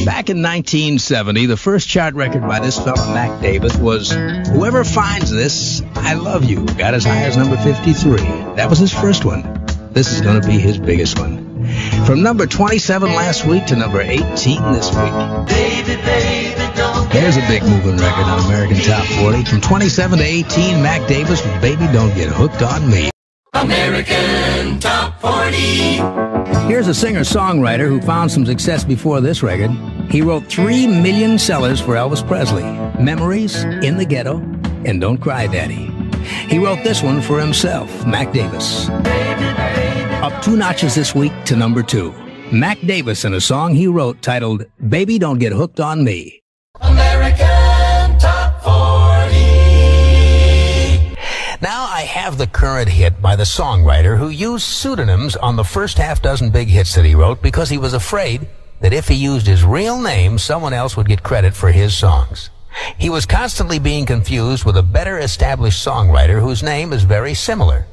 Back in 1970, the first chart record by this fella, Mac Davis, was Whoever Finds This, I Love You. Got as high as number 53. That was his first one. This is going to be his biggest one. From number 27 last week to number 18 this week. There's a big moving record on American Top 40. From 27 to 18, Mac Davis with Baby Don't Get Hooked on Me. American Top 40. Here's a singer-songwriter who found some success before this record. He wrote 3 million sellers for Elvis Presley. Memories, In the Ghetto, and Don't Cry Daddy. He wrote this one for himself, Mac Davis. Up 2 notches this week to number 2. Mac Davis and a song he wrote titled Baby Don't Get Hooked on Me. American Top 40. Now I have the current hit by the songwriter who used pseudonyms on the first half dozen big hits that he wrote because he was afraid that if he used his real name, someone else would get credit for his songs. He was constantly being confused with a better established songwriter whose name is very similar.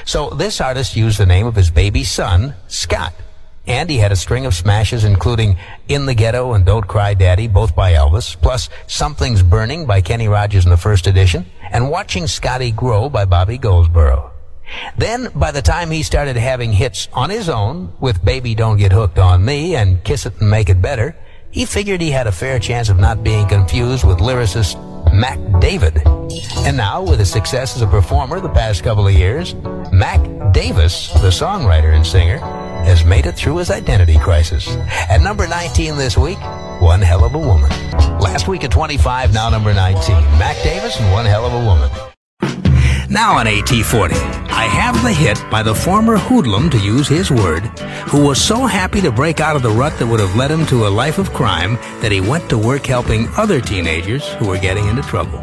So this artist used the name of his baby son, Scott. And he had a string of smashes including In the Ghetto and Don't Cry Daddy, both by Elvis, plus Something's Burning by Kenny Rogers in the first edition, and Watching Scotty Grow by Bobby Goldsboro. Then, by the time he started having hits on his own, with Baby Don't Get Hooked on Me and Kiss It and Make It Better, he figured he had a fair chance of not being confused with lyricist Mac David. And now, with his success as a performer the past couple of years, Mac Davis, the songwriter and singer, has made it through his identity crisis. At number 19 this week, One Hell of a Woman. Last week at 25, now number 19. Mac Davis and One Hell of a Woman. Now on AT40, I have the hit by the former hoodlum, to use his word, who was so happy to break out of the rut that would have led him to a life of crime that he went to work helping other teenagers who were getting into trouble.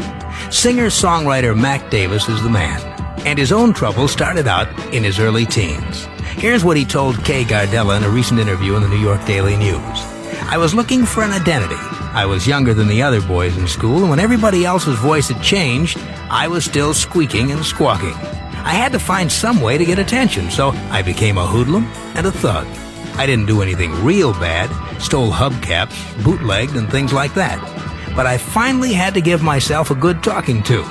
Singer-songwriter Mac Davis is the man, and his own trouble started out in his early teens. Here's what he told Kay Gardella in a recent interview in the New York Daily News. I was looking for an identity. I was younger than the other boys in school, and when everybody else's voice had changed, I was still squeaking and squawking. I had to find some way to get attention, so I became a hoodlum and a thug. I didn't do anything real bad, stole hubcaps, bootlegged, and things like that. But I finally had to give myself a good talking to.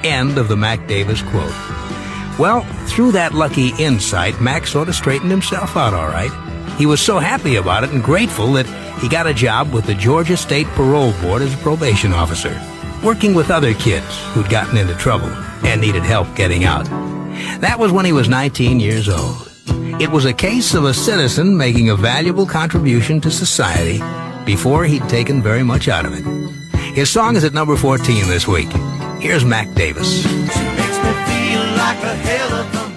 End of the Mac Davis quote. Well, through that lucky insight, Mac sort of straightened himself out all right. He was so happy about it and grateful that he got a job with the Georgia State Parole Board as a probation officer, working with other kids who'd gotten into trouble and needed help getting out. That was when he was 19 years old. It was a case of a citizen making a valuable contribution to society before he'd taken very much out of it. His song is at number 14 this week. Here's Mac Davis.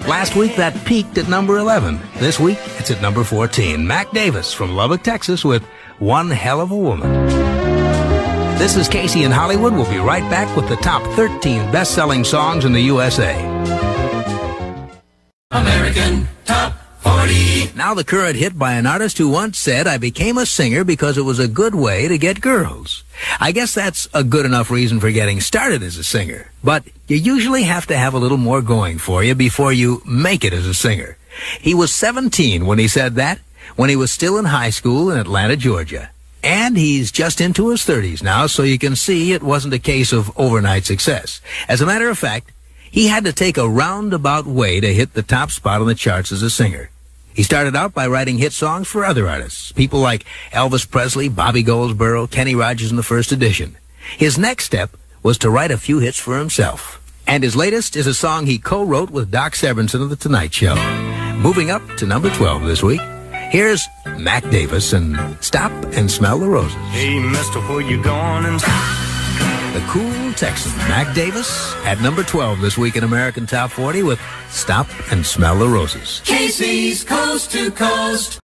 Last week, that peaked at number 11. This week, it's at number 14. Mac Davis from Lubbock, Texas with One Hell of a Woman. This is Casey in Hollywood. We'll be right back with the top 13 best-selling songs in the USA. American Top 40. Now the current hit by an artist who once said, I became a singer because it was a good way to get girls. I guess that's a good enough reason for getting started as a singer. But you usually have to have a little more going for you before you make it as a singer. He was 17 when he said that, when he was still in high school in Atlanta, Georgia. And he's just into his 30s now, so you can see it wasn't a case of overnight success. As a matter of fact, he had to take a roundabout way to hit the top spot on the charts as a singer. He started out by writing hit songs for other artists, people like Elvis Presley, Bobby Goldsboro, Kenny Rogers in the first edition. His next step was to write a few hits for himself. And his latest is a song he co-wrote with Doc Severinsen of The Tonight Show. Moving up to number 12 this week, here's Mac Davis and Stop and Smell the Roses. Hey, mister, where you going? And the cool Texan, Mac Davis, at number 12 this week in American Top 40 with Stop and Smell the Roses. Casey's Coast to Coast.